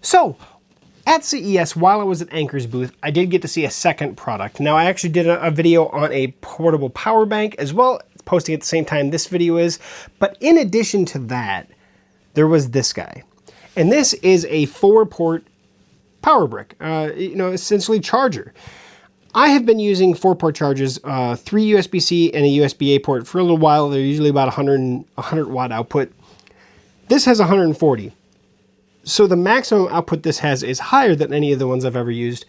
So, at CES, while I was at Anker's booth, I did get to see a second product. Now, I actually did a video on a portable power bank as well, posting at the same time this video is. But in addition to that, there was this guy. And this is a 4-port power brick, essentially charger. I have been using 4-port chargers, 3 USB-C and a USB-A port for a little while. They're usually about 100 watt output. This has 140. So the maximum output this has is higher than any of the ones I've ever used,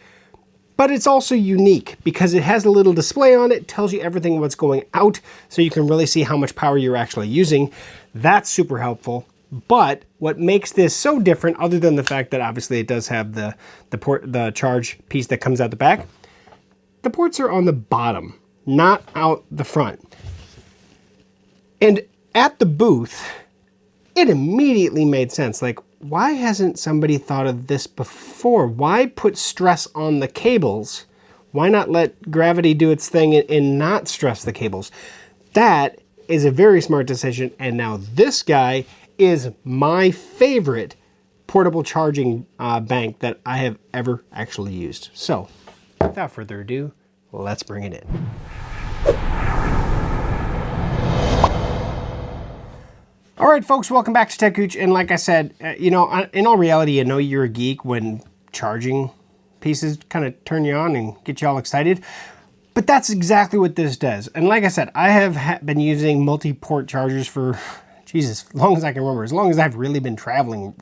but it's also unique because it has a little display on it, tells you everything what's going out, so you can really see how much power you're actually using. That's super helpful. But what makes this so different, other than the fact that obviously it does have the charge piece that comes out the back, the ports are on the bottom, not out the front. And at the booth, it immediately made sense. Like, why hasn't somebody thought of this before? Why put stress on the cables? Why not let gravity do its thing and not stress the cables? That is a very smart decision. And now this guy is my favorite portable charging bank that I have ever actually used. So without further ado, let's bring it in. All right, folks, welcome back to techgooch. And like I said, in all reality, I know you're a geek when charging pieces kind of turn you on and get you all excited. But that's exactly what this does. And like I said, I have been using multi-port chargers for, Jesus, as long as I can remember, as long as I've really been traveling.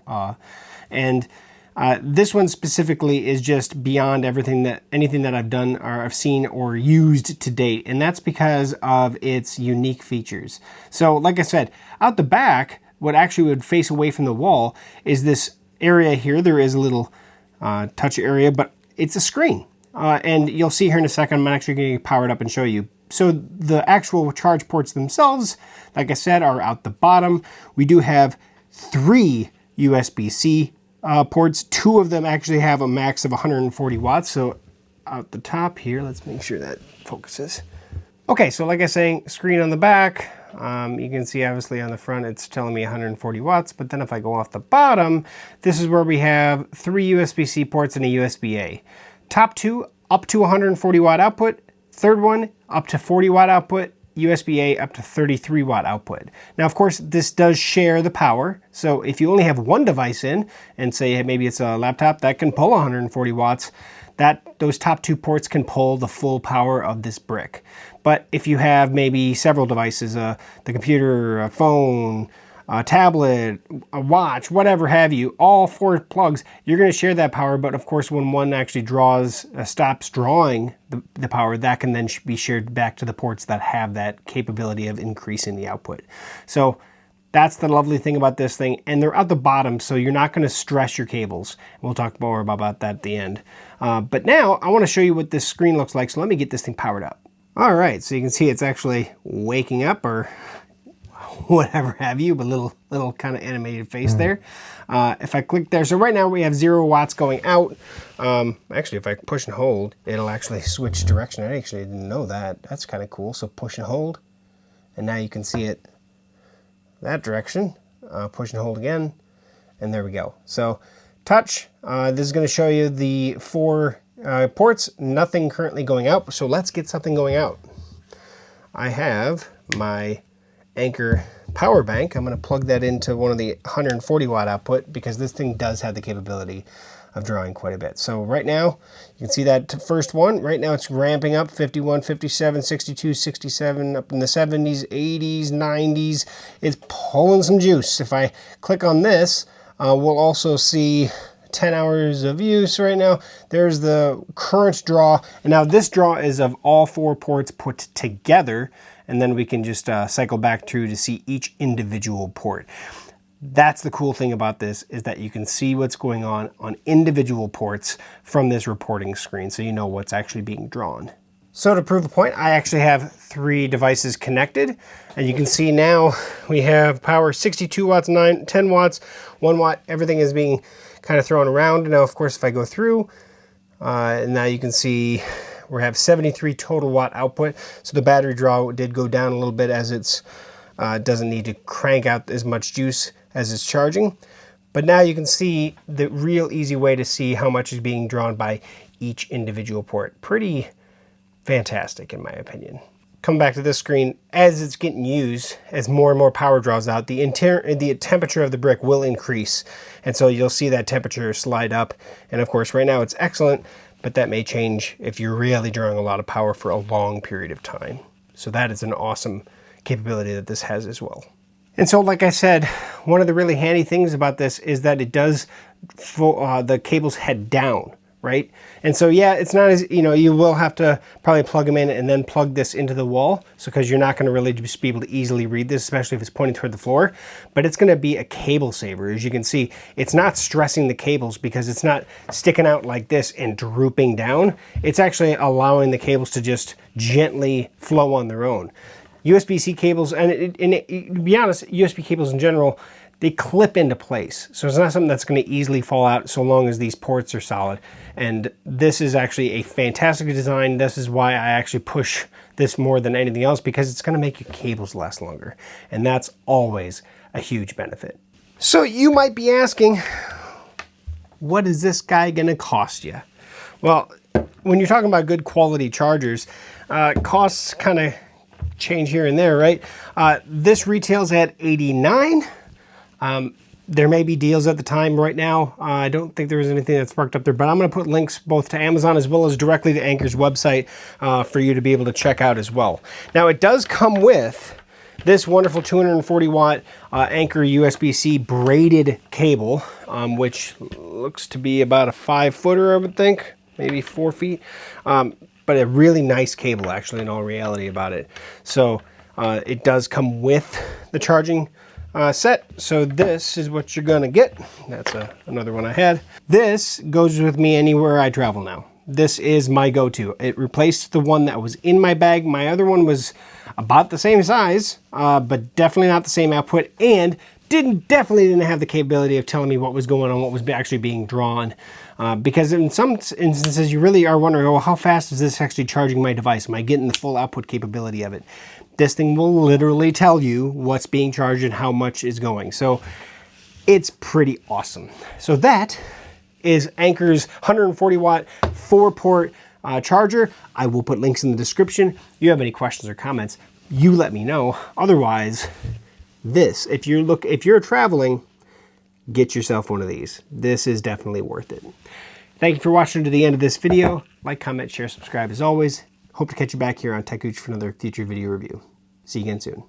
This one specifically is just beyond anything that I've done or I've seen or used to date. And that's because of its unique features. So like I said, out the back, what actually would face away from the wall is this area here. There is a little touch area, but it's a screen. And you'll see here in a second, I'm actually going to power it up and show you. So the actual charge ports themselves, like I said, are out the bottom. We do have 3 USB-C ports. 2 of them actually have a max of 140 watts. So out the top here, let's make sure that focuses. Okay, so like I was saying, screen on the back. You can see obviously on the front, it's telling me 140 watts. But then if I go off the bottom, this is where we have 3 USB-C ports and a USB-A. Top 2, up to 140 watt output. Third one, up to 40 watt output. USB-A up to 33 watt output. Now, of course, this does share the power. So if you only have one device in and say maybe it's a laptop that can pull 140 watts, those top 2 ports can pull the full power of this brick. But if you have maybe several devices, the computer, a phone, a tablet, a watch, whatever have you, all 4 plugs, you're going to share that power. But of course, when one actually stops drawing the power, that can then be shared back to the ports that have that capability of increasing the output. So that's the lovely thing about this thing. And they're at the bottom, so you're not going to stress your cables. We'll talk more about that at the end. But now I want to show you what this screen looks like. So let me get this thing powered up. All right, so you can see it's actually waking up, or whatever have you, but little kind of animated face there. If I click there, so right now we have 0 watts going out. Actually, if I push and hold, it'll actually switch direction. I actually didn't know that. That's kind of cool. So push and hold, and now you can see it that direction. Push and hold again, and there we go. So touch, this is going to show you the 4 ports, nothing currently going out. So let's get something going out. I have my Anker power bank. I'm going to plug that into one of the 140 watt output because this thing does have the capability of drawing quite a bit. So right now, you can see that first one. Right now it's ramping up, 51, 57, 62, 67, up in the 70s, 80s, 90s. It's pulling some juice. If I click on this, we'll also see 10 hours of use right now. There's the current draw. And now this draw is of all 4 ports put together. And then we can just cycle back through to see each individual port. That's the cool thing about this, is that you can see what's going on individual ports from this reporting screen, so you know what's actually being drawn. So to prove the point, I actually have 3 devices connected, and you can see now we have power 62 watts, 10 watts, 1 watt. Everything is being kind of thrown around. Now, of course, if I go through, and now you can see we have 73 total watt output. So the battery draw did go down a little bit as it's doesn't need to crank out as much juice as it's charging. But now you can see the real easy way to see how much is being drawn by each individual port. Pretty fantastic in my opinion. Come back to this screen, as it's getting used, as more and more power draws out, the temperature of the brick will increase. And so you'll see that temperature slide up. And of course, right now it's excellent, but that may change if you're really drawing a lot of power for a long period of time. So that is an awesome capability that this has as well. And so, like I said, one of the really handy things about this is that it does the cables head down, right? And so, yeah, it's not as, you will have to probably plug them in and then plug this into the wall. So, because you're not going to really just be able to easily read this, especially if it's pointing toward the floor, but it's going to be a cable saver. As you can see, it's not stressing the cables because it's not sticking out like this and drooping down. It's actually allowing the cables to just gently flow on their own. USB-C cables, and to be honest, USB cables in general, they clip into place. So it's not something that's going to easily fall out so long as these ports are solid. And this is actually a fantastic design. This is why I actually push this more than anything else, because it's going to make your cables last longer. And that's always a huge benefit. So you might be asking, what is this guy going to cost you? Well, when you're talking about good quality chargers, costs kind of change here and there, right? This retails at $89. There may be deals at the time right now. I don't think there was anything that sparked up there, but I'm going to put links both to Amazon as well as directly to Anker's website for you to be able to check out as well. Now, it does come with this wonderful 240 watt Anker USB-C braided cable, which looks to be about a 5-footer, I would think, maybe 4 feet. But a really nice cable, actually, in all reality about it. So it does come with the charging set. So this is what you're gonna get. That's another one I had. This goes with me anywhere I travel now. This is my go-to. It replaced the one that was in my bag. My other one was about the same size, but definitely not the same output, and definitely didn't have the capability of telling me what was going on, what was actually being drawn. Because in some instances, you really are wondering, well, how fast is this actually charging my device? Am I getting the full output capability of it? This thing will literally tell you what's being charged and how much is going. So it's pretty awesome. So that is Anker's 140 watt 4-port charger. I will put links in the description. If you have any questions or comments, you let me know. Otherwise, this, if you're traveling, get yourself one of these. This is definitely worth it. Thank you for watching to the end of this video. Like, comment, share, subscribe as always. Hope to catch you back here on techgooch for another future video review. See you again soon.